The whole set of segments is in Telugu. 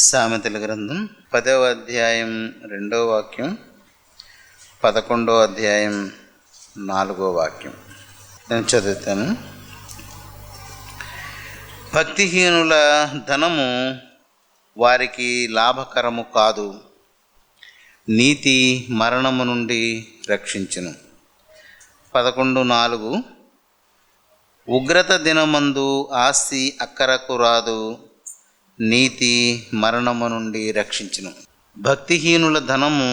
సామెతల గ్రంథం 10వ అధ్యాయం 2వ వాక్యం, 11వ అధ్యాయం 4వ వాక్యం నేను చదువుతాను. భక్తిహీనుల ధనము వారికి లాభకరము కాదు, నీతి మరణము నుండి రక్షించును. 11:4 ఉగ్రత దినమందు ఆస్తి అక్కరకు రాదు, నీతి మరణము నుండి రక్షించును. భక్తిహీనుల ధనము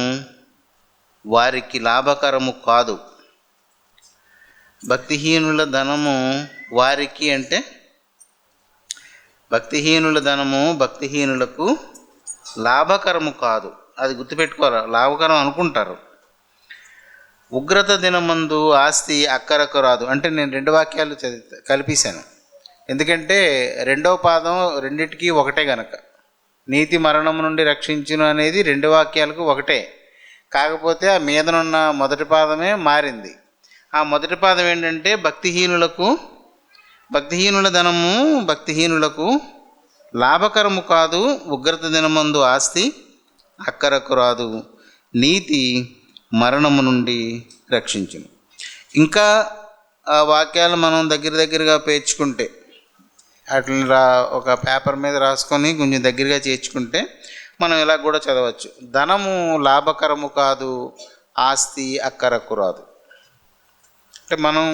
వారికి లాభకరము కాదు. భక్తిహీనుల ధనము వారికి అంటే భక్తిహీనుల ధనము భక్తిహీనులకు లాభకరము కాదు. అది గుర్తుపెట్టుకోరా, లాభకరం అనుకుంటారు. ఉగ్రత దినమందు ఆస్తి అక్కరకు రాదు అంటే నేను 2 వాక్యాలు కలిపేశాను. ఎందుకంటే 2వ పాదం రెండింటికి ఒకటే గనక. నీతి మరణం నుండి రక్షించును అనేది 2 వాక్యాలకు ఒకటే. కాకపోతే ఆ మీదనున్న మొదటి పాదమే మారింది. ఆ మొదటి పాదం ఏంటంటే భక్తిహీనుల ధనము భక్తిహీనులకు లాభకరము కాదు, ఉగ్రత దినమందు ఆస్తి అక్కరకు రాదు, నీతి మరణము నుండి రక్షించును. ఇంకా ఆ వాక్యాలు మనం దగ్గరగా పేర్చుకుంటే, వాటిని ఒక పేపర్ మీద రాసుకొని కొంచెం దగ్గరగా చేర్చుకుంటే మనం ఇలా కూడా చదవచ్చు. ధనము లాభకరము కాదు, ఆస్తి అక్కరకు రాదు. అంటే మనం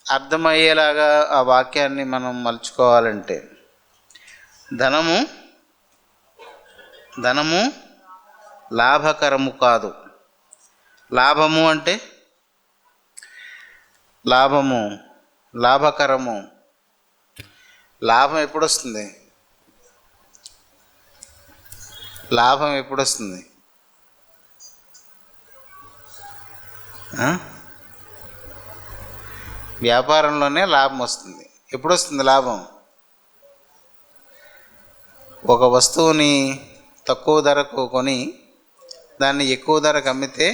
అర్థమయ్యేలాగా ఆ వాక్యాన్ని మనం మలుచుకోవాలంటే ధనము లాభకరము కాదు. లాభము అంటే లాభకరము. లాభం ఎప్పుడు వస్తుంది? వ్యాపారంలోనే లాభం వస్తుంది. ఎప్పుడు వస్తుంది లాభం? ఒక వస్తువుని తక్కువ ధరకు కొని దాన్ని ఎక్కువ ధరకు అమ్మితే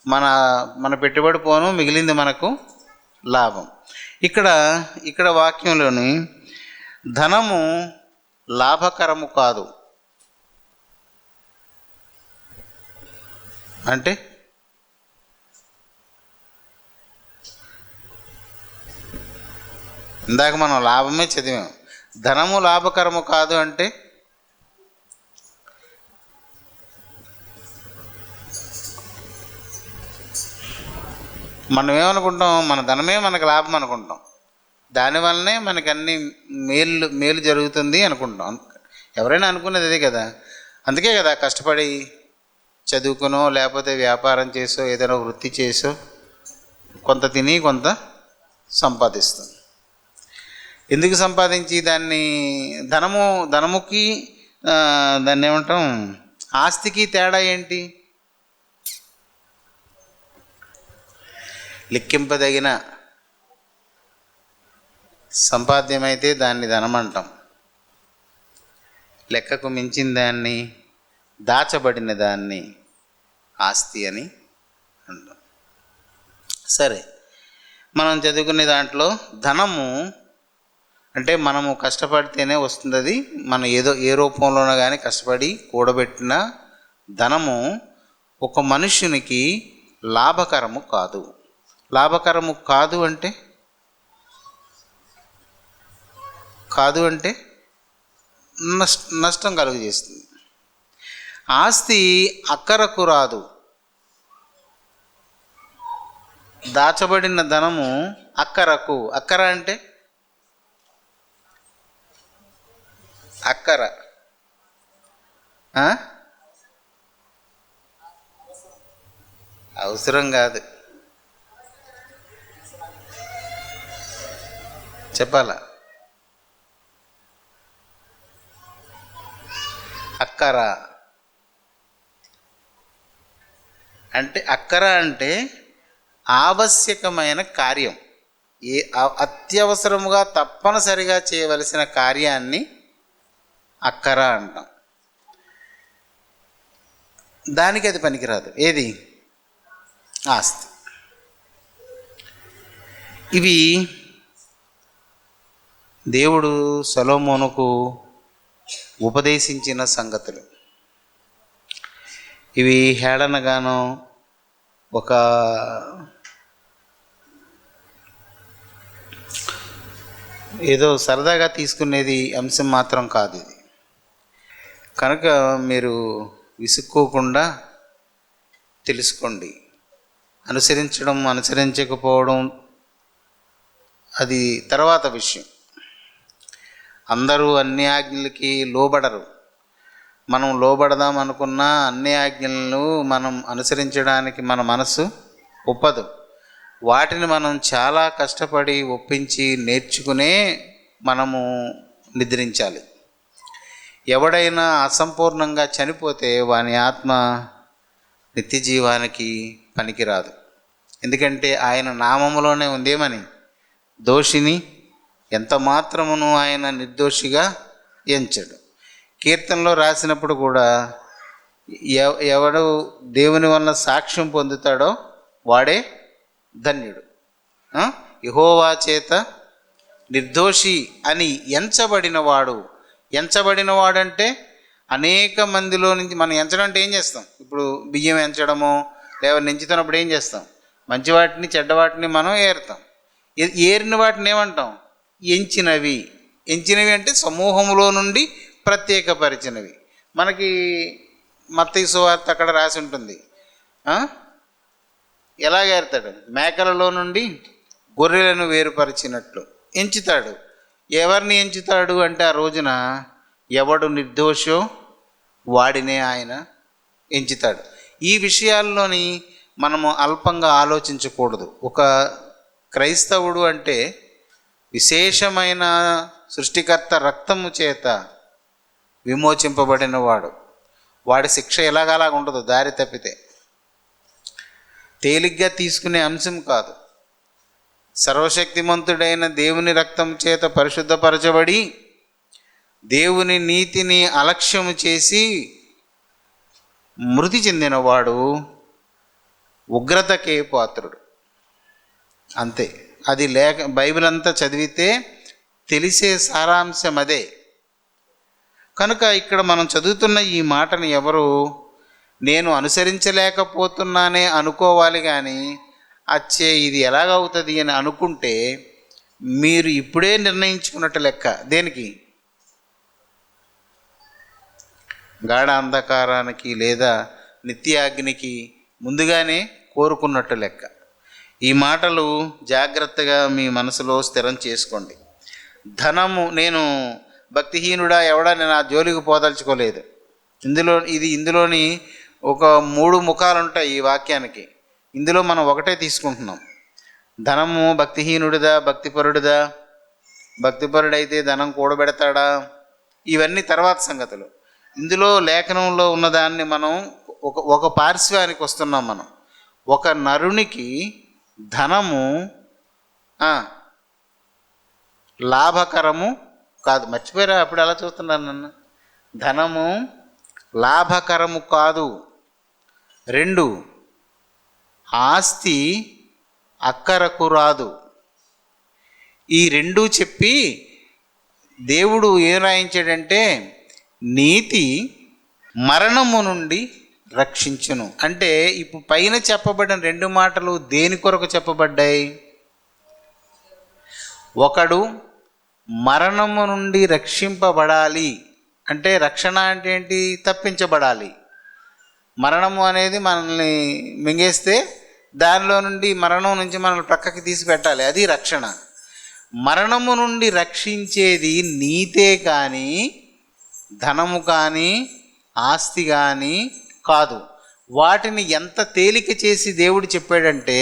మన పెట్టుబడి పోను, మిగిలింది మనకు లాభం. ఇక్కడ వాక్యంలోని ధనము లాభకరము కాదు అంటే ఇందాక మనం లాభమే చదివాం. ధనము లాభకరము కాదు అంటే మనం ఏమనుకుంటాం? మన ధనమే మనకు లాభం అనుకుంటాం. దానివల్లనే మనకి అన్ని మేలు జరుగుతుంది అనుకుంటాం. ఎవరైనా అనుకునేది అదే కదా. అందుకే కదా కష్టపడి చదువుకునో లేకపోతే వ్యాపారం చేసో ఏదైనా వృత్తి చేసో కొంత తిని కొంత సంపాదిస్తాం. ఎందుకు సంపాదించి ధనముకి దాన్ని ఏమంటాం, ఆస్తికి తేడా ఏంటి? లెక్కింపదగిన సంపాద్యమైతే దాన్ని ధనం అంటాం. లెక్కకు మించిన దాన్ని, దాచబడిన దాన్ని ఆస్తి అని అంటాం. సరే, మనం చదువుకునే దాంట్లో ధనము అంటే మనము కష్టపడితేనే వస్తుంది. అది మనం ఏ రూపంలోనో కానీ కష్టపడి కూడబెట్టిన ధనము ఒక మనుష్యునికి లాభకరము కాదు. లాభకరము కాదు అంటే నష్టం కలుగజేస్తుంది. ఆస్తి అక్కరకు రాదు. దాచబడిన ధనము అక్కర అంటే అవసరం కాదు, చెప్పాలా? అక్కర అంటే ఆవశ్యకమైన కార్యం, అత్యవసరముగా తప్పనిసరిగా చేయవలసిన కార్యాన్ని అక్కర అంటాం. దానికి అది పనికిరాదు. ఏది? ఆస్తి. ఇవి దేవుడు సొలొమోనుకు ఉపదేశించిన సంగతులు. ఇవి హేళనగానో ఒక ఏదో సరదాగా తీసుకునేది అంశం మాత్రం కాదు ఇది. కనుక మీరు విసుక్కోకుండా తెలుసుకోండి. అనుసరించడం అనుసరించకపోవడం అది తర్వాత విషయం. అందరూ అన్ని ఆజ్ఞలకి లోబడరు. మనం లోబడదాం అనుకున్నా అన్ని ఆజ్ఞలను మనం అనుసరించడానికి మన మనసు ఒప్పదు. వాటిని మనం చాలా కష్టపడి ఒప్పించి నేర్చుకునే మనము నిద్రించాలి. ఎవడైనా అసంపూర్ణంగా చనిపోతే వాని ఆత్మ నిత్య జీవానికి పనికిరాదు. ఎందుకంటే ఆయన నామములోనే ఉందేమని దోషిని ఎంత మాత్రమును ఆయన నిర్దోషిగా ఎంచడు. కీర్తనలో రాసినప్పుడు కూడా ఎవడు దేవుని వలన సాక్ష్యం పొందుతాడో వాడే ధన్యుడు. యెహోవా చేత నిర్దోషి అని ఎంచబడినవాడు. ఎంచబడినవాడంటే అనేక మందిలో నుంచి మనం ఎంచడం అంటే ఏం చేస్తాం? ఇప్పుడు బియ్యం ఎంచడము లేదా ఎంచుతున్నప్పుడు ఏం చేస్తాం? మంచి వాటిని చెడ్డవాటిని మనం ఏరుతాం. ఏరిన వాటిని ఏమంటాం? ఎంచినవి. ఎంచినవి అంటే సమూహంలో నుండి ప్రత్యేకపరిచినవి. మనకి మత్తయి సువార్త అక్కడ రాసి ఉంటుంది. ఎలాగ ఏరుతాడు? మేకలలో నుండి గొర్రెలను వేరుపరిచినట్లు ఎంచుతాడు. ఎవరిని ఎంచుతాడు అంటే ఆ రోజున ఎవడు నిర్దోషో వాడినే ఆయన ఎంచుతాడు. ఈ విషయాల్లోని మనము అల్పంగా ఆలోచించకూడదు. ఒక క్రైస్తవుడు అంటే విశేషమైన సృష్టికర్త రక్తము చేత విమోచింపబడిన వాడు. వాడి శిక్ష ఎలాగలాగ ఉండదు. దారి తప్పితే తేలిగ్గా తీసుకునే అంశం కాదు. సర్వశక్తిమంతుడైన దేవుని రక్తం చేత పరిశుద్ధపరచబడి దేవుని నీతిని అలక్ష్యము చేసి మృతి చెందినవాడు ఉగ్రతకే పాత్రుడు. అంతే. అది బైబిల్ అంతా చదివితే తెలిసే సారాంశం అదే. కనుక ఇక్కడ మనం చదువుతున్న ఈ మాటను ఎవరు నేను అనుసరించలేకపోతున్నానే అనుకోవాలి. కానీ అచ్చే ఇది ఎలాగవుతుంది అని అనుకుంటే మీరు ఇప్పుడే నిర్ణయించుకున్నట్టు లెక్క. దేనికి? గాఢ అంధకారానికి లేదా నిత్యాగ్నికి ముందుగానే కోరుకున్నట్టు లెక్క. ఈ మాటలు జాగ్రత్తగా మీ మనసులో స్థిరం చేసుకోండి. ధనము, నేను భక్తిహీనుడా ఎవడా నేను ఆ జోలికి పోదలుచుకోలేదు. ఇందులోని ఒక 3 ముఖాలు ఉంటాయి ఈ వాక్యానికి. ఇందులో మనం ఒకటే తీసుకుంటున్నాం. ధనము భక్తిహీనుడిదా భక్తిపరుడిదా? భక్తిపరుడైతే ధనం కూడబెడతాడా? ఇవన్నీ తర్వాత సంగతులు. ఇందులో లేఖనంలో ఉన్నదాన్ని మనం ఒక పార్శ్వానికి వస్తున్నాం. మనం ఒక నరునికి ధనము లాభకరము కాదు. మర్చిపోయారా? అప్పుడు ఎలా చూస్తున్నాను నన్ను? ధనము లాభకరము కాదు. 2, ఆస్తి అక్కరకు రాదు. ఈ 2 చెప్పి దేవుడు ఏం రాయించాడంటే నీతి మరణము నుండి రక్షించును. అంటే ఇప్పుడు పైన చెప్పబడిన 2 మాటలు దేని కొరకు చెప్పబడ్డాయి? ఒకడు మరణము నుండి రక్షింపబడాలి అంటే రక్షణ అంటే ఏంటి? తప్పించబడాలి. మరణము అనేది మనల్ని మింగేస్తే దానిలో నుండి మరణం నుంచి మనల్ని ప్రక్కకి తీసి పెట్టాలి. అది రక్షణ. మరణము నుండి రక్షించేది నీతే కానీ ధనము కానీ ఆస్తి కానీ కాదు. వాటిని ఎంత తేలిక చేసి దేవుడు చెప్పాడంటే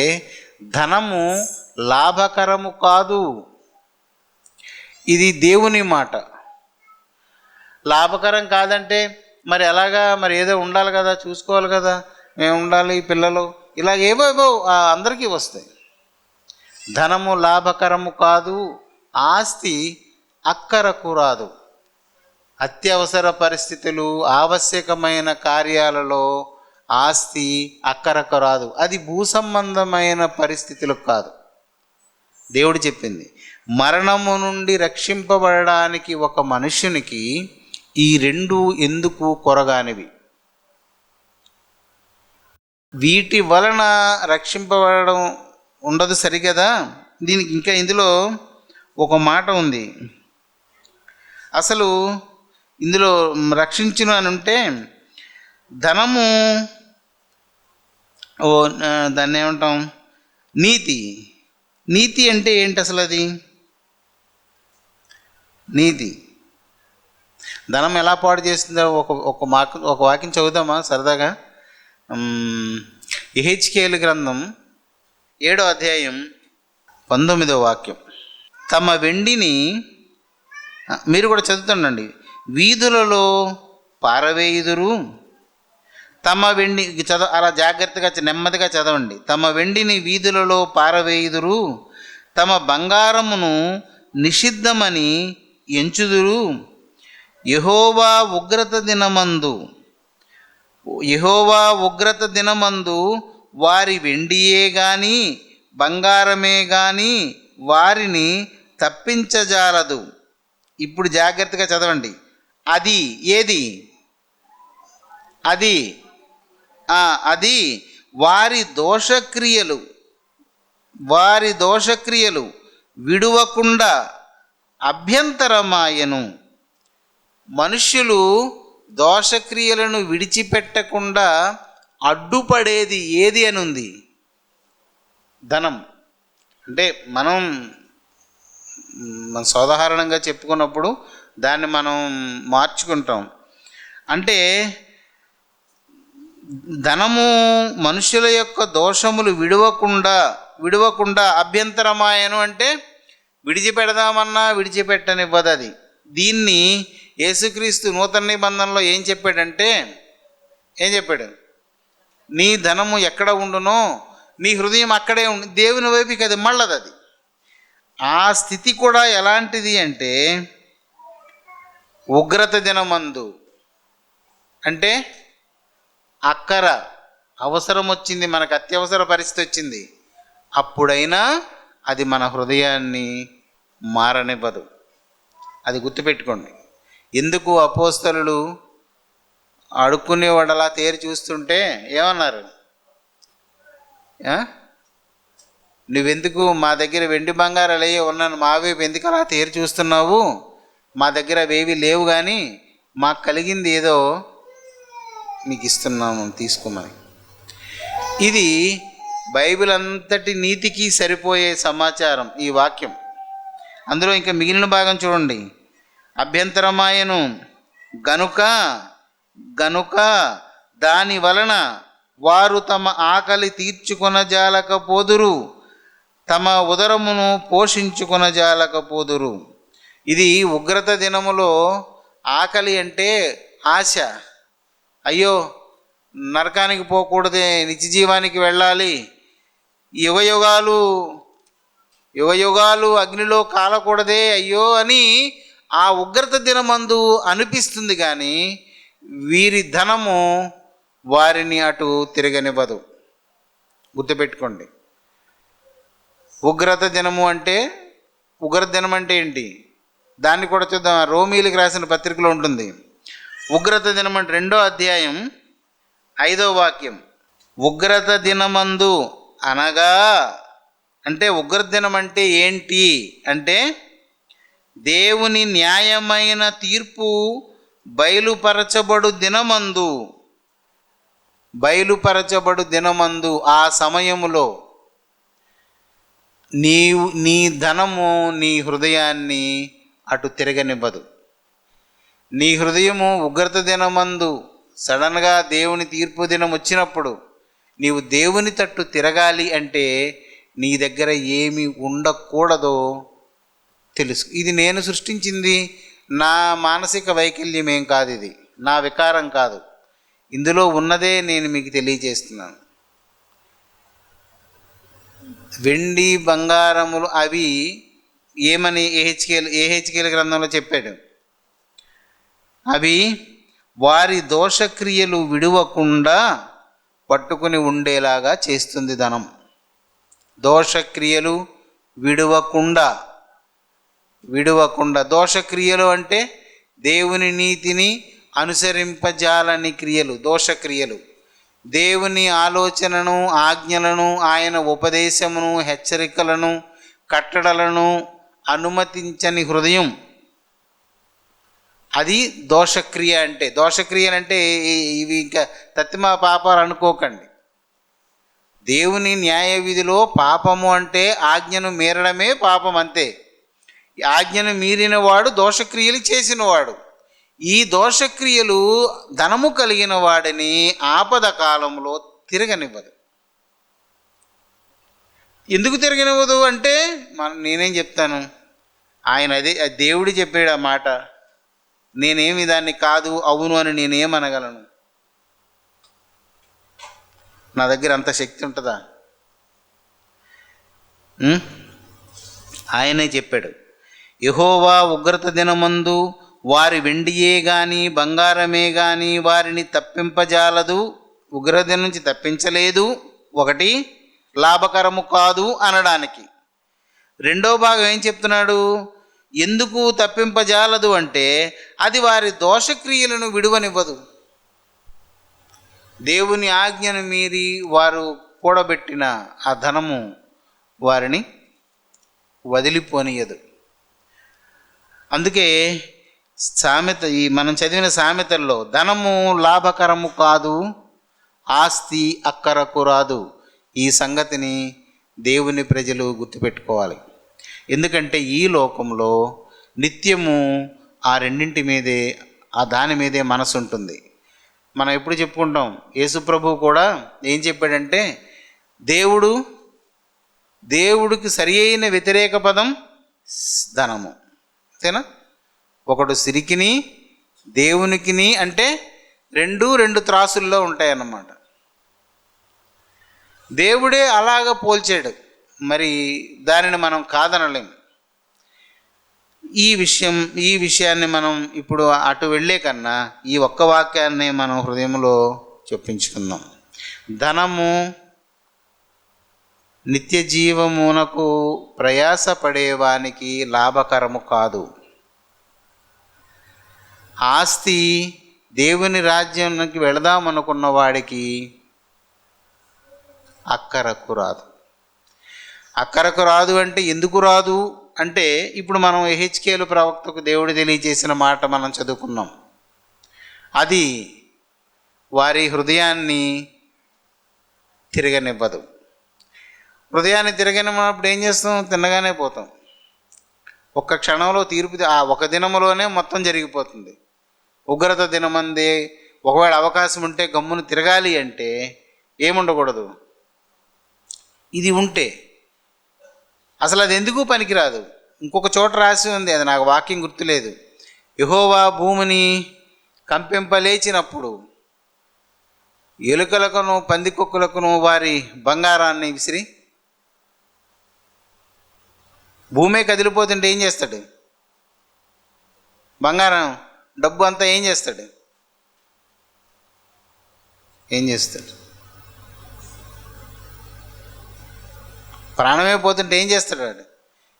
ధనము లాభకరము కాదు. ఇది దేవుని మాట. లాభకరం కాదంటే మరి ఎలాగా? మరి ఏదో ఉండాలి కదా, చూసుకోవాలి కదా, మేము ఉండాలి, పిల్లలు, ఇలాగేవో అందరికీ వస్తాయి. ధనము లాభకరము కాదు, ఆస్తి అక్కరకు రాదు. అత్యవసర పరిస్థితులు, ఆవశ్యకమైన కార్యాలలో ఆస్తి అక్కరకు రాదు. అది భూ సంబంధమైన పరిస్థితులకు కాదు. దేవుడు చెప్పింది మరణము నుండి రక్షింపబడడానికి ఒక మనుష్యునికి ఈ రెండు ఎందుకు కొరగానివి? వీటి వలన రక్షింపబడడం ఉండదు సరిగదా. దీనికి ఇంకా ఇందులో ఒక మాట ఉంది. అసలు ఇందులో రక్షించును అని ఉంటే ధనము, దాన్ని ఏమంటాం, నీతి. నీతి అంటే ఏంటి అసలు? అది నీతి ధనం ఎలా పాడు చేస్తుందో ఒక వాక్యం చదువుదామా సరదాగా? యెహెజ్కేలు గ్రంథం 7వ అధ్యాయం 19వ వాక్యం. తమ వెండిని, మీరు కూడా చదువుతుండండి, వీధులలో పారవేయుదురు. తమ వెండి అలా జాగ్రత్తగా నెమ్మదిగా చదవండి. తమ వెండిని వీధులలో పారవేయుదురు, తమ బంగారమును నిషిద్ధమని ఎంచుదురు. యెహోవా ఉగ్రత దినమందు వారి వెండియే గాని బంగారమే గాని వారిని తప్పించజాలదు. ఇప్పుడు జాగ్రత్తగా చదవండి. అది ఏది? అది వారి దోషక్రియలు విడువకుండా అభ్యంతరమాయను. మనుష్యులు దోషక్రియలను విడిచిపెట్టకుండా అడ్డుపడేది ఏది అని ఉంది? ధనం. అంటే మనం సాధారణంగా చెప్పుకున్నప్పుడు దాన్ని మనం మార్చుకుంటాం. అంటే ధనము మనుషుల యొక్క దోషములు విడవకుండా అభ్యంతరమాయను అంటే విడిచిపెడదామన్నా విడిచిపెట్టనివ్వదు అది. దీన్ని యేసుక్రీస్తు నూతన నిబంధనలో ఏం చెప్పాడు? నీ ధనము ఎక్కడ ఉండునో నీ హృదయం అక్కడే ఉండు. దేవుని వైపుకి అది మళ్ళది. అది ఆ స్థితి కూడా ఎలాంటిది అంటే ఉగ్రత దినమందు, అంటే అవసరం వచ్చింది, మనకు అత్యవసర పరిస్థితి వచ్చింది, అప్పుడైనా అది మన హృదయాన్ని మారనివ్వదు. అది గుర్తుపెట్టుకోండి. ఎందుకు అపోస్తలులు అడుక్కునేవాడు అలా తేరి చూస్తుంటే ఏమన్నారు? నువ్వెందుకు మా దగ్గర వెండి బంగారాలు అయ్యే ఉన్నాను, మా వైపు ఎందుకు అలా తేరి చూస్తున్నావు? మా దగ్గర అవేవి లేవు, కానీ మాకు కలిగింది ఏదో నీకు ఇస్తున్నాము, తీసుకోమని. ఇది బైబిల్ అంతటి నీతికి సరిపోయే సమాచారం ఈ వాక్యం. అందులో ఇంకా మిగిలిన భాగం చూడండి. అభ్యంతరమాయను గనుక దాని వలన వారు తమ ఆకలి తీర్చుకొనజాలకపోదురు, తమ ఉదరమును పోషించుకొనజాలకపోదురు. ఇది ఉగ్రత దినములో ఆకలి అంటే ఆశ. అయ్యో నరకానికి పోకూడదే, నిత్య జీవానికి వెళ్ళాలి, యుగయుగాలు అగ్నిలో కాలకూడదే అయ్యో అని ఆ ఉగ్రత దినమందు అనిపిస్తుంది. కానీ వీరి ధనము వారిని అటు తిరగనివ్వదు. గుర్తుపెట్టుకోండి. ఉగ్రత దినం అంటే ఏంటి? దాన్ని కూడా చూద్దాం. రోమీలకు రాసిన పత్రికలో ఉంటుంది. ఉగ్రత దినం అంటే 2వ అధ్యాయం 5వ వాక్యం. ఉగ్రత దినమందు అనగా, అంటే ఉగ్రత దినం అంటే ఏంటి అంటే దేవుని న్యాయమైన తీర్పు బయలుపరచబడు దినమందు ఆ సమయములో నీ ధనము నీ హృదయాన్ని అటు తిరగనివ్వదు. నీ హృదయము ఉగ్రత దినమందు సడన్గా దేవుని తీర్పు దినం వచ్చినప్పుడు నీవు దేవుని తట్టు తిరగాలి అంటే నీ దగ్గర ఏమి ఉండకూడదో తెలుసు. ఇది నేను సృష్టించింది, నా మానసిక వైకల్యం ఏం కాదు, ఇది నా వికారం కాదు, ఇందులో ఉన్నదే నేను మీకు తెలియజేస్తున్నాను. వెండి బంగారములు అవి ఏమని యెహెజ్కేలు గ్రంథంలో చెప్పాడు? అవి వారి దోషక్రియలు విడవకుండా పట్టుకుని ఉండేలాగా చేస్తుంది ధనం. దోషక్రియలు విడవకుండా. దోషక్రియలు అంటే దేవుని నీతిని అనుసరింపజాలని క్రియలు దోషక్రియలు, దేవుని ఆలోచనను ఆజ్ఞలను ఆయన ఉపదేశమును హెచ్చరికలను కట్టడలను అనుమతించని హృదయం, అది దోషక్రియ. అంటే దోషక్రియలు అంటే ఇవి ఇంకా తత్తిమా పాపాలు అనుకోకండి. దేవుని న్యాయ విధిలో పాపము అంటే ఆజ్ఞను మీరడమే పాపం, అంతే. ఆజ్ఞను మీరిన వాడు దోషక్రియలు చేసినవాడు. ఈ దోషక్రియలు ధనము కలిగిన వాడిని ఆపద కాలంలో తిరగనివ్వదు. ఎందుకు తిరగనివ్వదు అంటే నేనేం చెప్తాను, ఆయన దేవుడు చెప్పాడు ఆ మాట. నేనేమి దాన్ని కాదు అవును అని నేనేమనగలను? నా దగ్గర అంత శక్తి ఉంటుందా? ఆయనే చెప్పాడు, యెహోవా ఉగ్రత దినమందు వారి వెండియే గాని బంగారమే గాని వారిని తప్పింపజాలదు, ఉగ్రత నుంచి తప్పించలేదు. ఒకటి, లాభకరము కాదు అనడానికి. రెండో భాగం ఏం చెప్తున్నాడు? ఎందుకు తప్పింపజాలదు అంటే అది వారి దోషక్రియలను విడువనివ్వదు. దేవుని ఆజ్ఞను మీరి వారు కూడబెట్టిన ఆ ధనము వారిని వదిలిపోనియదు. అందుకే సామెత, మనం చదివిన సామెతల్లో ధనము లాభకరము కాదు, ఆస్తి అక్కరకు రాదు. ఈ సంగతిని దేవుని ప్రజలు గుర్తుపెట్టుకోవాలి. ఎందుకంటే ఈ లోకంలో నిత్యము ఆ రెండింటి మీదే, ఆ దాని మీదే మనసు ఉంటుంది. మనం ఎప్పుడు చెప్పుకుంటాం, యేసుప్రభు కూడా ఏం చెప్పాడంటే దేవుడికి సరి అయిన వ్యతిరేక పదం ధనము, అంతేనా? ఒకడు సిరికిని దేవునికిని అంటే రెండు త్రాసుల్లో ఉంటాయన్నమాట. దేవుడే అలాగ పోల్చాడు, మరి దానిని మనం కాదనలేము. ఈ విషయాన్ని మనం ఇప్పుడు అటు వెళ్ళే కన్నా ఈ ఒక్క వాక్యాన్ని మనం హృదయంలో చొప్పించుకుందాం. ధనము నిత్య జీవమునకు ప్రయాసపడేవానికి లాభకరము కాదు. ఆస్తి దేవుని రాజ్యానికి వెళదామనుకున్న వాడికి అక్కరకు రాదు. అక్కరకు రాదు అంటే ఎందుకు రాదు అంటే, ఇప్పుడు మనం యెహెజ్కేలు ప్రవక్తకు దేవుడు తెలియజేసిన మాట మనం చదువుకున్నాం. అది వారి హృదయాన్ని తిరగనివ్వదు. హృదయాన్ని తిరగనివ్వనప్పుడు ఏం చేస్తాం? తిన్నగానే పోతాం. ఒక్క క్షణంలో తీర్పు, ఆ ఒక దినములోనే మొత్తం జరిగిపోతుంది. ఉగ్రత దినమందే ఒకవేళ అవకాశం ఉంటే గమ్మును తిరగాలి అంటే ఏముండకూడదు, ఇది ఉంటే అసలు అది ఎందుకు పనికిరాదు. ఇంకొక చోట రాసి ఉంది, అది నాకు వాక్యం గుర్తులేదు. యెహోవా భూమిని కంపింపలేచినప్పుడు ఎలుకలకును పందికొక్కులకును వారి బంగారాన్ని విసిరి, భూమే కదిలిపోతుంటే ఏం చేస్తాడు? బంగారం డబ్బు అంతా ఏం చేస్తాడు? ప్రాణమే పోతుంటే ఏం చేస్తాడు వాడు?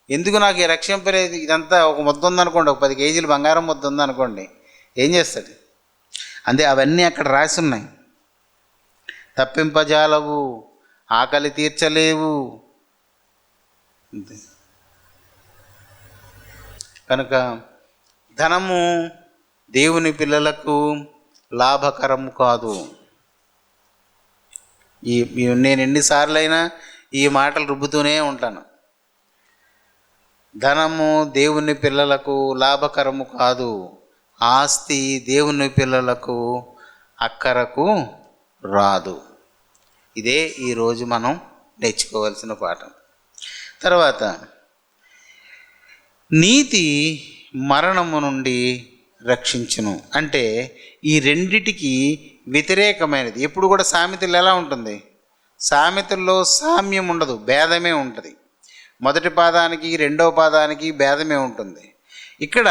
ఎందుకు నాకు ఈ రక్షింపలేదు, ఇదంతా ఒక ముద్ద ఉందనుకోండి, ఒక 10 కేజీలు బంగారం ముద్ద ఉందనుకోండి, ఏం చేస్తాడు? అంతే, అవన్నీ అక్కడ రాసి ఉన్నాయి. తప్పింపజాలవు, ఆకలి తీర్చలేవు. కనుక ధనము దేవుని పిల్లలకు లాభకరము కాదు. నేను ఎన్నిసార్లైనా ఈ మాటలు రుబ్బుతూనే ఉంటాను. ధనము దేవుని పిల్లలకు లాభకరము కాదు, ఆస్తి దేవుని పిల్లలకు అక్కరకు రాదు. ఇదే ఈరోజు మనం నేర్చుకోవాల్సిన పాఠం. తర్వాత, నీతి మరణము నుండి రక్షించును. అంటే ఈ రెండిటికి వ్యతిరేకమైనది. ఎప్పుడు కూడా సామెతలు ఎలా ఉంటుంది? సామెతల్లో సామ్యం ఉండదు, భేదమే ఉంటుంది. మొదటి పాదానికి రెండవ పాదానికి భేదమే ఉంటుంది. ఇక్కడ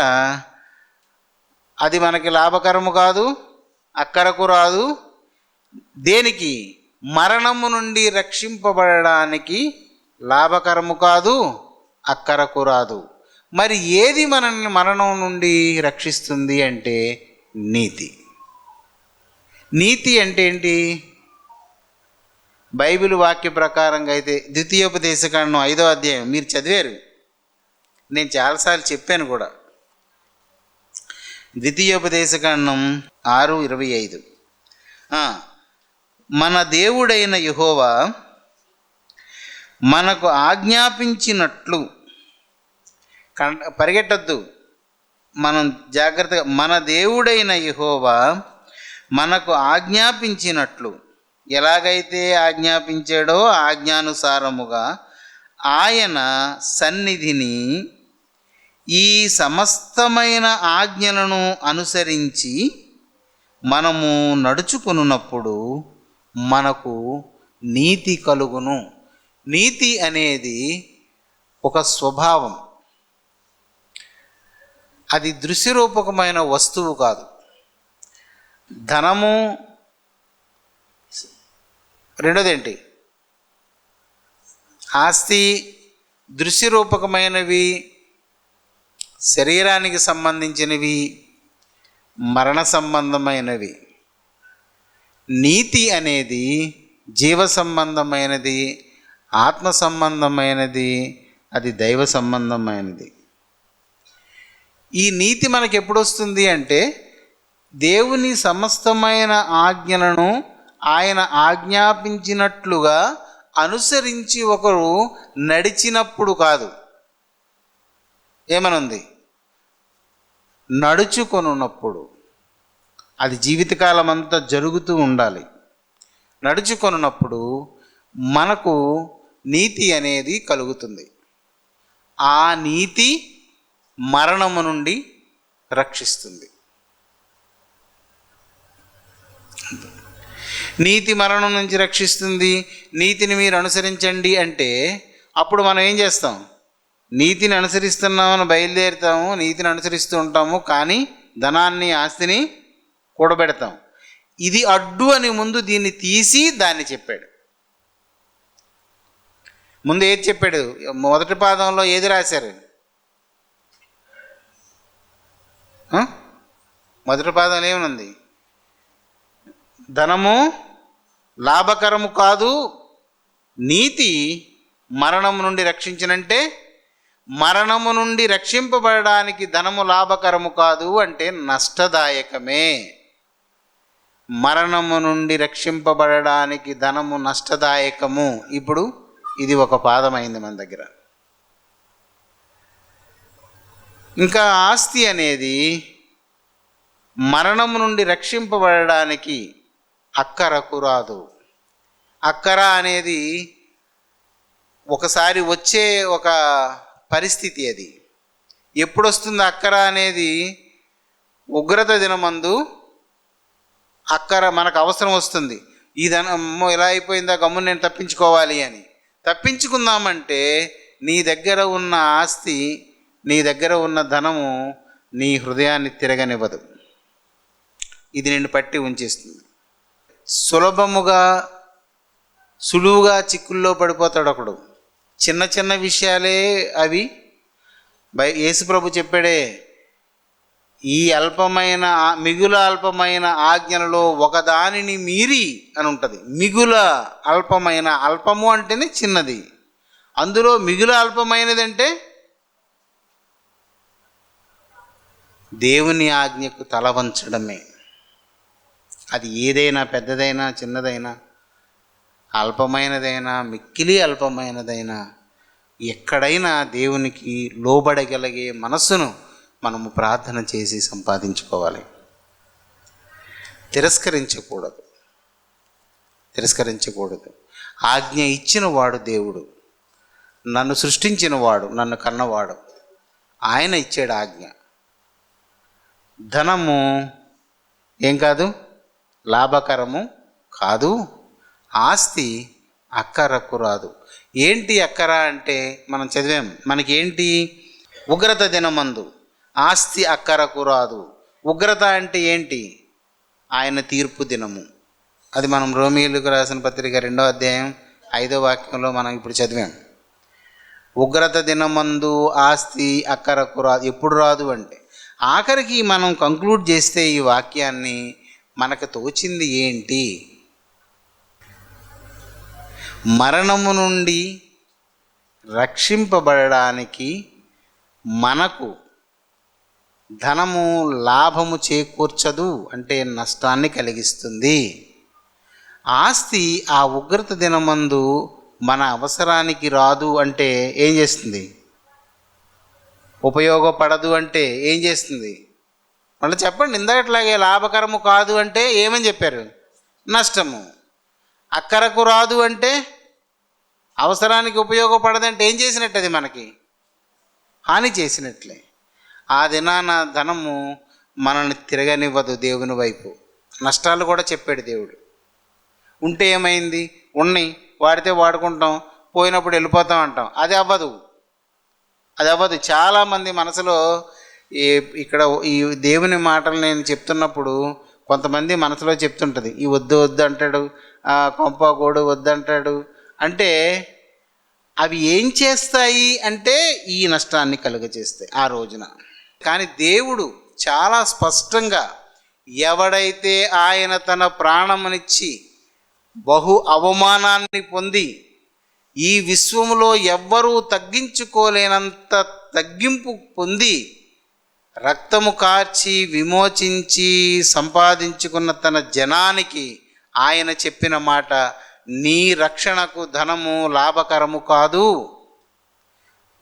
అది మనకి లాభకరము కాదు, అక్కరకు రాదు. దేనికి? మరణము నుండి రక్షింపబడడానికి లాభకరము కాదు, అక్కరకు రాదు. మరి ఏది మనల్ని మరణం నుండి రక్షిస్తుంది అంటే నీతి. నీతి అంటే ఏంటి? బైబిల్ వాక్య ప్రకారంగా అయితే ద్వితీయోపదేశకాండం 5వ అధ్యాయం మీరు చదివారు, నేను చాలాసార్లు చెప్పాను కూడా. ద్వితీయోపదేశకాండం 6:25 మన దేవుడైన యెహోవా మనకు ఆజ్ఞాపించినట్లు, పరిగెట్టద్దు, మనం జాగ్రత్తగా, మన దేవుడైన యెహోవా మనకు ఆజ్ఞాపించినట్లు, ఎలాగైతే ఆజ్ఞాపించాడో ఆజ్ఞానుసారముగా ఆయన సన్నిధిని ఈ సమస్తమైన ఆజ్ఞలను అనుసరించి మనము నడుచుకున్నప్పుడు మనకు నీతి కలుగును. నీతి అనేది ఒక స్వభావం, అది దృశ్యరూపకమైన వస్తువు కాదు. ధనము, రెండోదేంటి, ఆస్తి దృశ్యరూపకమైనవి, శరీరానికి సంబంధించినవి, మరణ సంబంధమైనవి. నీతి అనేది జీవ సంబంధమైనది, ఆత్మ సంబంధమైనది, అది దైవ సంబంధమైనది. ఈ నీతి మనకు ఎప్పుడు వస్తుంది అంటే దేవుని సమస్తమైన ఆజ్ఞలను ఆయన ఆజ్ఞాపించినట్లుగా అనుసరించి ఒకరు నడిచినప్పుడు కాదు. ఏమనుంది? నడుచుకొనున్నప్పుడు. అది జీవితకాలం అంతా జరుగుతూ ఉండాలి. నడుచుకొనున్నప్పుడు మనకు నీతి అనేది కలుగుతుంది. ఆ నీతి మరణము నుండి రక్షిస్తుంది. నీతి మరణం నుంచి రక్షిస్తుంది. నీతిని మీరు అనుసరించండి అంటే అప్పుడు మనం ఏం చేస్తాం? నీతిని అనుసరిస్తున్నామని బయలుదేరుతాము, నీతిని అనుసరిస్తూ ఉంటాము, కానీ ధనాన్ని, ఆస్తిని కూడబెడతాం. ఇది అడ్డు అని ముందు దీన్ని తీసి దాన్ని చెప్పాడు. ముందు ఏది చెప్పాడు? మొదటి పాదంలో ఏది రాశారు? మొదటి పాదంలో ఏమనుంది? ధనము లాభకరము కాదు, నీతి మరణము నుండి రక్షించినంటే, మరణము నుండి రక్షింపబడడానికి ధనము లాభకరము కాదు అంటే నష్టదాయకమే. మరణము నుండి రక్షింపబడడానికి ధనము నష్టదాయకము. ఇప్పుడు ఇది ఒక పాదమైంది మన దగ్గర. ఇంకా ఆస్తి అనేది మరణము నుండి రక్షింపబడడానికి అక్కరకు రాదు. అక్కర అనేది ఒకసారి వచ్చే ఒక పరిస్థితి. అది ఎప్పుడు వస్తుంది అక్కర అనేది? ఉగ్రత దినమందు అక్కర మనకు అవసరం వస్తుంది. ఈ ధనము ఎలా అయిపోయిందా, గమ్మున నేను తప్పించుకోవాలి అని. తప్పించుకుందామంటే నీ దగ్గర ఉన్న ఆస్తి, నీ దగ్గర ఉన్న ధనము నీ హృదయాన్ని తిరగనివ్వదు. ఇది నిన్ను పట్టి ఉంచేస్తుంది. సులువుగా చిక్కుల్లో పడిపోతాడు ఒకడు. చిన్న చిన్న విషయాలే అవి. యేసుప్రభు చెప్పాడే, ఈ మిగుల అల్పమైన ఆజ్ఞలలో ఒకదానిని మీరి అని ఉంటుంది. మిగుల అల్పమైన, అల్పము అంటేనే చిన్నది, అందులో మిగుల అల్పమైనది అంటే దేవుని ఆజ్ఞకు తల వంచడమే. అది ఏదైనా, పెద్దదైనా చిన్నదైనా, అల్పమైనదైనా మిక్కిలి అల్పమైనదైనా, ఎక్కడైనా దేవునికి లోబడగలిగే మనస్సును మనము ప్రార్థన చేసి సంపాదించుకోవాలి. తిరస్కరించకూడదు. ఆజ్ఞ ఇచ్చిన వాడు దేవుడు, నన్ను సృష్టించిన వాడు, నన్ను కన్నవాడు, ఆయన ఇచ్చాడు ఆజ్ఞ. ధనము ఏం కాదు, లాభకరము కాదు. ఆస్తి అక్కరకు రాదు. ఏంటి అక్కర అంటే మనం చదివాం. మనకేంటి? ఉగ్రత దినమందు ఆస్తి అక్కరకు రాదు. ఉగ్రత అంటే ఏంటి? ఆయన తీర్పు దినము. అది మనం రోమీయులకు రాసిన పత్రిక 2వ అధ్యాయం 5వ వాక్యంలో మనం ఇప్పుడు చదివాం. ఉగ్రత దినమందు ఆస్తి అక్కరకు రాదు. ఎప్పుడు రాదు అంటే, ఆఖరికి మనం కంక్లూడ్ చేస్తే ఈ వాక్యాన్ని మనకు తోచింది ఏంటి? మరణము నుండి రక్షింపబడడానికి మనకు ధనము లాభము చేకూర్చదు, అంటే నష్టాన్ని కలిగిస్తుంది. ఆస్తి ఆ ఉగ్రత దినమందు మన అవసరానికి రాదు అంటే ఏం చేస్తుంది? ఉపయోగపడదు అంటే ఏం చేస్తుంది? మళ్ళీ చెప్పండి. ఇందాకట్లాగే లాభకరము కాదు అంటే ఏమని చెప్పారు? నష్టము. అక్కరకు రాదు అంటే అవసరానికి ఉపయోగపడదంటే ఏం చేసినట్టు? అది మనకి హాని చేసినట్లే. ఆ దినాన ధనము మనల్ని తిరగనివ్వదు దేవుని వైపు. నష్టాలు కూడా చెప్పాడు దేవుడు. ఉంటే ఏమైంది? ఉన్నాయి, వాడితే వాడుకుంటాం, పోయినప్పుడు వెళ్ళిపోతాం అంటాం. అది అవ్వదు. చాలామంది మనసులో ఇక్కడ ఈ దేవుని మాటలు నేను చెప్తున్నప్పుడు కొంతమంది మనసులో చెప్తుంటుంది, ఈ వద్దు వద్దు అంటాడు, కొంప గోడు వద్దంటాడు. అంటే అవి ఏం చేస్తాయి అంటే ఈ నష్టాన్ని కలుగజేస్తాయి ఆ రోజున. కానీ దేవుడు చాలా స్పష్టంగా, ఎవడైతే ఆయన తన ప్రాణమునిచ్చి బహు అవమానాన్ని పొంది ఈ విశ్వములో ఎవ్వరూ తగ్గించుకోలేనంత తగ్గింపు పొంది రక్తము కార్చి విమోచించి సంపాదించుకున్న తన జనానికి ఆయన చెప్పిన మాట, నీ రక్షణకు ధనము లాభకరము కాదు.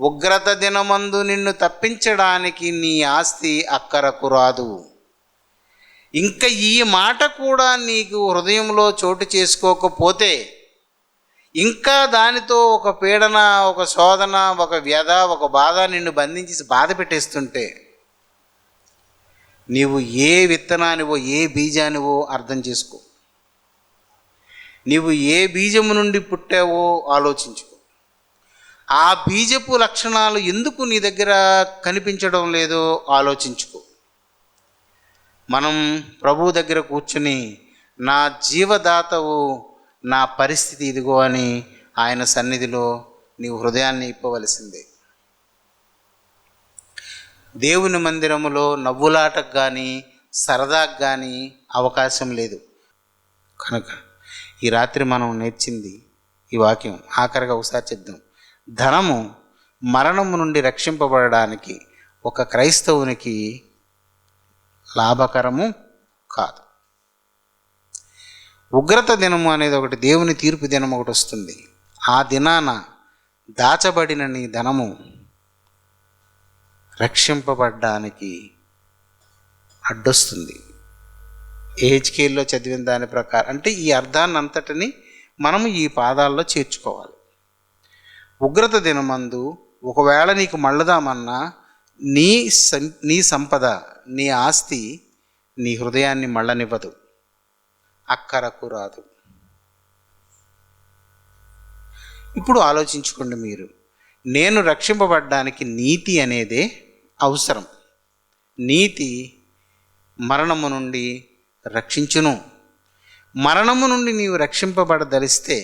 ఉగ్రత దినమందు నిన్ను తప్పించడానికి నీ ఆస్తి అక్కరకు రాదు. ఇంకా ఈ మాట కూడా నీకు హృదయంలో చోటు చేసుకోకపోతే, ఇంకా దానితో ఒక పీడన, ఒక శోధన, ఒక వ్యధ, ఒక బాధ నిన్ను బంధించి బాధ పెట్టేస్తుంటే, నీవు ఏ విత్తనానివో ఏ బీజానివో అర్థం చేసుకో. నీవు ఏ బీజము నుండి పుట్టావో ఆలోచించుకో. ఆ బీజపు లక్షణాలు ఎందుకు నీ దగ్గర కనిపించడం లేదో ఆలోచించుకో. మనం ప్రభు దగ్గర కూర్చుని, నా జీవదాతవు, నా పరిస్థితి ఇదిగో అని ఆయన సన్నిధిలో నీవు హృదయాన్ని ఇప్పవలసిందే. దేవుని మందిరములో నవ్వులాటకు కానీ సరదాకు కానీ అవకాశం లేదు. కనుక ఈ రాత్రి మనం నేర్చింది ఈ వాక్యం ఆఖరిగా ఒకసారి చెప్దాం. ధనము మరణము నుండి రక్షింపబడడానికి ఒక క్రైస్తవునికి లాభకరము కాదు. ఉగ్రత దినము అనేది ఒకటి, దేవుని తీర్పు దినం ఒకటి వస్తుంది. ఆ దినాన దాచబడిన నీ ధనము రక్షింపబడ్డానికి అడ్డొస్తుంది. ఏహెచ్కేల్లో చదివిన దాని ప్రకారం, అంటే ఈ అర్థాన్ని అంతటిని మనము ఈ పాదాల్లో చేర్చుకోవాలి. ఉగ్రత దినమందు ఒకవేళ నీకు మళ్ళదామన్నా నీ సంపద, నీ ఆస్తి నీ హృదయాన్ని మళ్ళనివ్వదు, అక్కరకు రాదు. ఇప్పుడు ఆలోచించుకోండి మీరు, నేను రక్షింపబడ్డానికి నీతి అనేదే అవసరం. నీతి మరణము నుండి రక్షించును. మరణము నుండి నీవు రక్షింపబడదలిస్తే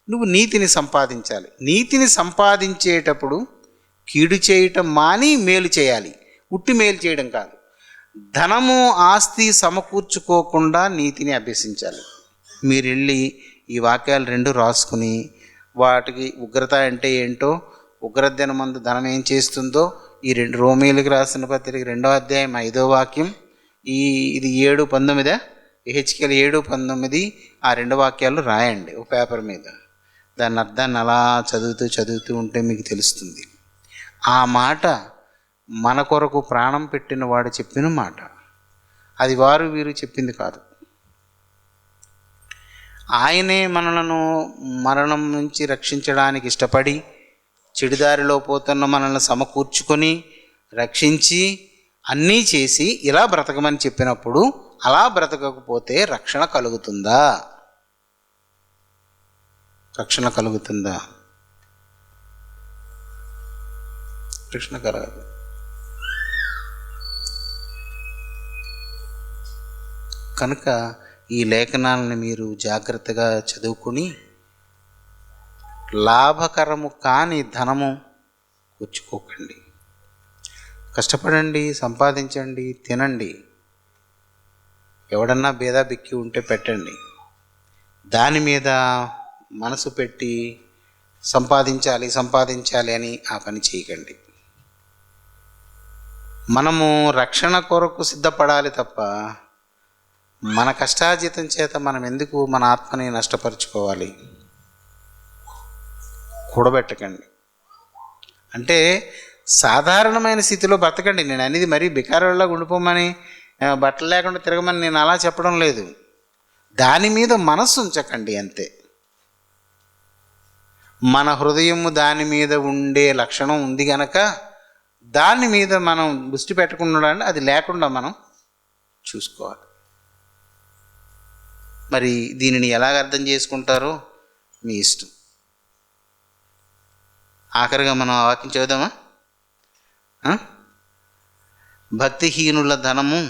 నువ్వు నీతిని సంపాదించాలి. నీతిని సంపాదించేటప్పుడు కీడు చేయటం మాని మేలు చేయాలి, ఉట్టి మేలు చేయడం కాదు. ధనము ఆస్తి సమకూర్చుకోకుండా నీతిని అభ్యసించాలి. మీరు వెళ్ళి ఈ వాక్యాలు రెండు రాసుకుని, వాటికి ఉగ్రత అంటే ఏంటో, ఉగ్రత దినమందు ధనం ఏం చేస్తుందో, ఈ రోమీయులకు రాసిన పత్రిక 2వ అధ్యాయం 5వ వాక్యం, ఇది 7:19, ఎహెచ్కేల్ 7:19, ఆ 2 వాక్యాలు రాయండి ఒక పేపర్ మీద. దాని అర్థాన్ని అలా చదువుతూ ఉంటే మీకు తెలుస్తుంది. ఆ మాట మన కొరకు ప్రాణం పెట్టిన వాడు చెప్పిన మాట, అది వారు వీరు చెప్పింది కాదు. ఆయనే మనలను మరణం నుంచి రక్షించడానికి ఇష్టపడి, చెడుదారిలో పోతున్న మనల్ని సమకూర్చుకొని రక్షించి అన్నీ చేసి ఇలా బ్రతకమని చెప్పినప్పుడు, అలా బ్రతకకపోతే రక్షణ కలుగుతుందా? రక్షణ కలుగుతుందా? రక్షణ కలగదు. కనుక ఈ లేఖనాలను మీరు జాగ్రత్తగా చదువుకుని, లాభకరము కాని ధనము పుచ్చుకోకండి. కష్టపడండి, సంపాదించండి, తినండి. ఎవడన్నా బేదా బిక్కి ఉంటే పెట్టండి. దాని మీద మనసు పెట్టి సంపాదించాలి అని ఆ పని చేయకండి. మనము రక్షణ కొరకు సిద్ధపడాలి తప్ప మన కష్టార్జితం చేత మనం ఎందుకు మన ఆత్మని నష్టపరుచుకోవాలి? కూడబెట్టకండి. అంటే సాధారణమైన స్థితిలో బ్రతకండి. నేను అనేది మరీ బికారుల్లా ఉండిపోమని, బట్టలు లేకుండా తిరగమని నేను అలా చెప్పడం లేదు. దాని మీద మనస్సు ఉంచకండి అంతే. మన హృదయము దాని మీద ఉండే లక్షణం ఉంది గనక దాని మీద మనం దృష్టి పెట్టకుండా అది లేకుండా మనం చూసుకోవాలి. మరి దీనిని ఎలాగ అర్థం చేసుకుంటారో మీ ఇష్టం. ఆఖరిగా మనం ఆ వాక్యం చదువుదామా? భక్తిహీనుల ధనము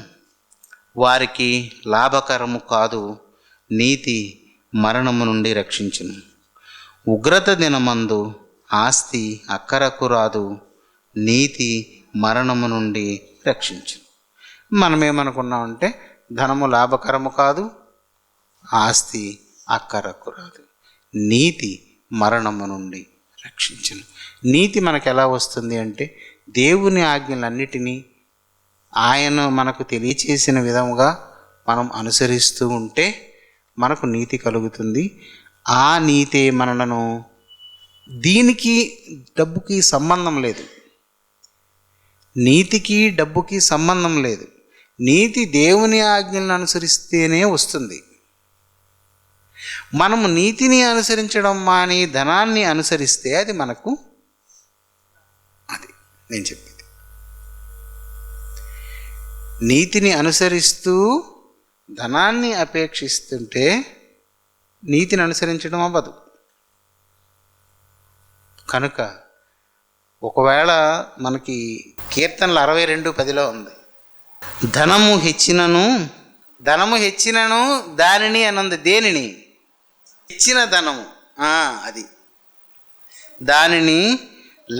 వారికి లాభకరము కాదు, నీతి మరణము నుండి రక్షించును. ఉగ్రత దినమందు ఆస్తి అక్కరకు రాదు, నీతి మరణము నుండి రక్షించును. మనమేమనుకున్నామంటే ధనము లాభకరము కాదు, ఆస్తి అక్కరకు రాదు, నీతి మరణము నుండి రక్షించును. నీతి మనకు ఎలా వస్తుంది అంటే దేవుని ఆజ్ఞలన్నిటినీ ఆయన మనకు తెలియచేసిన విధముగా మనం అనుసరిస్తూ ఉంటే మనకు నీతి కలుగుతుంది. ఆ నీతే మనలను, దీనికి డబ్బుకి సంబంధం లేదు, నీతికి డబ్బుకి సంబంధం లేదు. నీతి దేవుని ఆజ్ఞలను అనుసరిస్తేనే వస్తుంది. మనము నీతిని అనుసరించడం మాని ధనాన్ని అనుసరిస్తే అది మనకు, అది నేను చెప్పేది, నీతిని అనుసరిస్తూ ధనాన్ని అపేక్షిస్తుంటే నీతిని అనుసరించడం అవ్వదు. కనుక ఒకవేళ మనకి కీర్తనలు 62:10 ఉంది, ధనము హెచ్చినను దానిని అనంది. దేనిని హెచ్చిన ధనము, అది దానిని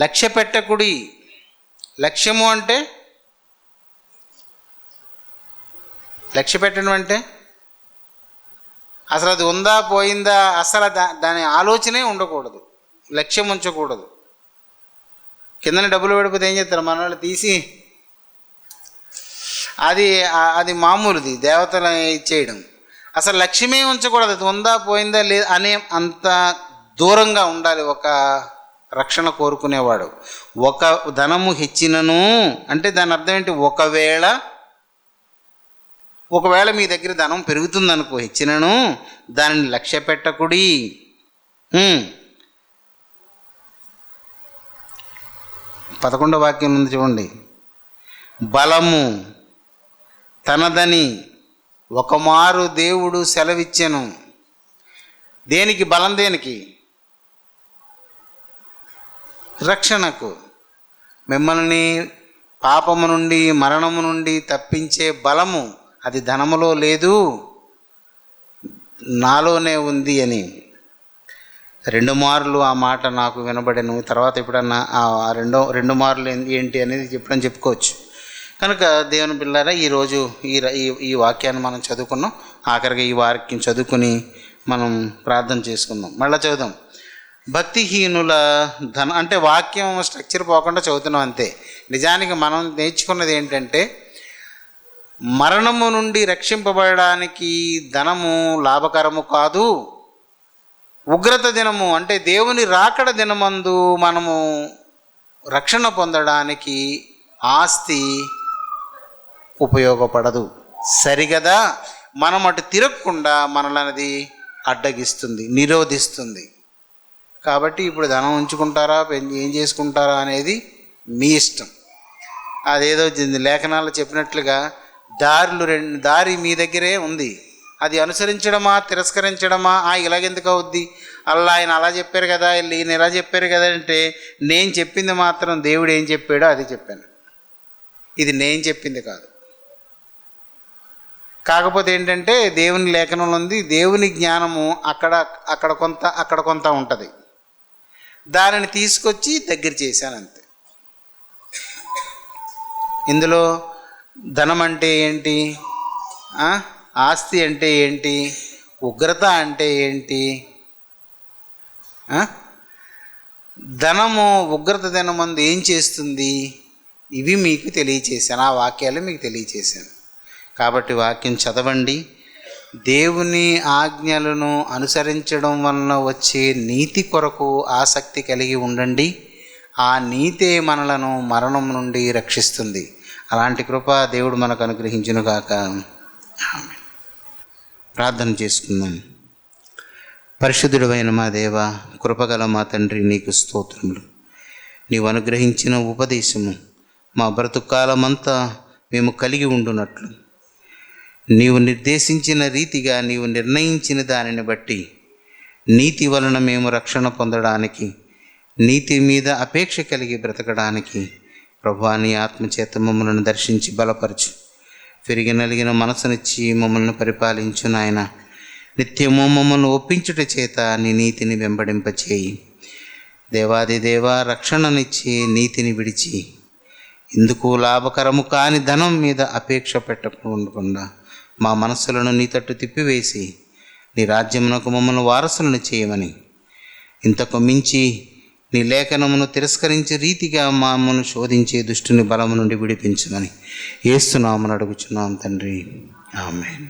లక్ష్య పెట్టకుడి. లక్ష్యము అంటే లక్ష్య పెట్టడం అంటే అసలు అది ఉందా పోయిందా, అసలు దాని ఆలోచనే ఉండకూడదు, లక్ష్యం ఉంచకూడదు. కిందన డబ్బులు పడిపోతే ఏం చేస్తారు మన వాళ్ళు? తీసి అది మామూలుది, దేవతలు ఇచ్చేయడం. అసలు లక్ష్యమే ఉంచకూడదు, అది ఉందా పోయిందా లేదు అనే అంత దూరంగా ఉండాలి ఒక రక్షణ కోరుకునేవాడు. ఒక ధనము హెచ్చినను అంటే దాని అర్థం ఏంటి? ఒకవేళ మీ దగ్గర ధనం పెరుగుతుందనుకో, హెచ్చినను దానిని లక్ష్య పెట్టకుడి. 11వ వాక్యం ఉంది చూడండి, బలము తనదని ఒకమారు దేవుడు సెలవిచ్చెను. దేనికి బలం? దేనికి? రక్షణకు. మిమ్మల్ని పాపము నుండి మరణము నుండి తప్పించే బలము అది ధనములో లేదు, నాలోనే ఉంది అని 2 మార్లు ఆ మాట నాకు వినబడెను. తర్వాత ఎప్పుడన్నా ఆ 2 మార్లు ఏంటి అనేది ఎప్పుడని చెప్పుకోవచ్చు. కనుక దేవుని పిల్లారా, ఈరోజు ఈ వాక్యాన్ని మనం చదువుకున్నాం. ఆఖరిగా ఈ వాక్యం చదువుకుని మనం ప్రార్థన చేసుకుందాం. మళ్ళీ చదువుదాం. భక్తిహీనుల ధనం అంటే వాక్యం స్ట్రక్చర్ పోకుండా చదువుతున్నాం అంతే. నిజానికి మనం నేర్చుకున్నది ఏంటంటే మరణము నుండి రక్షింపబడడానికి ధనము లాభకరము కాదు. ఉగ్రత దినము అంటే దేవుని రాకడ దినమందు మనము రక్షణ పొందడానికి ఆస్తి ఉపయోగపడదు. సరిగదా? మనం అటు తిరగకుండా మనల్ని అడ్డగిస్తుంది, నిరోధిస్తుంది. కాబట్టి ఇప్పుడు ధనం ఉంచుకుంటారా, ఏం చేసుకుంటారా అనేది మీ ఇష్టం. అదేదో లేఖనాల్లో చెప్పినట్లుగా దారి మీ దగ్గరే ఉంది. అది అనుసరించడమా తిరస్కరించడమా? ఇలాగెందుకు అవుద్ది, ఆయన అలా చెప్పారు కదా, ఈయన ఇలా చెప్పారు కదా అంటే, నేను చెప్పింది మాత్రం దేవుడు ఏం చెప్పాడో అది చెప్పాను. ఇది నేను చెప్పింది కాదు. కాకపోతే ఏంటంటే దేవుని లేఖనంలో ఉంది, దేవుని జ్ఞానము అక్కడ కొంత ఉంటుంది. దానిని తీసుకొచ్చి దగ్గర చేశాను అంతే. ఇందులో ధనం అంటే ఏంటి, ఆస్తి అంటే ఏంటి, ఉగ్రత అంటే ఏంటి, ధనము ఉగ్రత దినమందు ఏం చేస్తుంది, ఇవి మీకు తెలియచేశాను. ఆ వాక్యాలు మీకు తెలియచేశాను. కాబట్టి వాక్యం చదవండి. దేవుని ఆజ్ఞలను అనుసరించడం వలన వచ్చే నీతి కొరకు ఆసక్తి కలిగి ఉండండి. ఆ నీతే మనలను మరణం నుండి రక్షిస్తుంది. అలాంటి కృప దేవుడు మనకు అనుగ్రహించునుగాక. ఆమేన్. ప్రార్థన చేసుకుందాం. పరిశుద్ధుడైన మా దేవ, కృపగల మా తండ్రి, నీకు స్తోత్రములు. నీవు అనుగ్రహించిన ఉపదేశము మా బ్రతుకాలమంతా మేము కలిగి ఉండునట్లు, నీవు నిర్దేశించిన రీతిగా, నీవు నిర్ణయించిన దానిని బట్టి నీతి వలన మేము రక్షణ పొందడానికి, నీతి మీద అపేక్ష కలిగి బ్రతకడానికి ప్రభువా నీ ఆత్మచేత మమ్మల్ని దర్శించి బలపరచు. పెరిగి నలిగిన మనసునిచ్చి మమ్మల్ని పరిపాలించు నాయన. నిత్యము మమ్మల్ని ఒప్పించుట చేత నీ నీతిని వెంబడింపచేయి. దేవాది దేవా, రక్షణనిచ్చి నీతిని విడిచి ఇందుకు లాభకరము కాని ధనం మీద అపేక్ష పెట్టకుండా మా మనస్సులను నీ తట్టు తిప్పివేసి నీ రాజ్యమునకు మమ్మల్ని వారసులను చేయమని, ఇంతకు మించి నీ లేఖనమును తిరస్కరించే రీతిగా మమ్మల్ని శోధించే దుష్టుని బలము నుండి విడిపించమని యేసు నామమున అడుగుచున్నాం తండ్రి. ఆమేన్.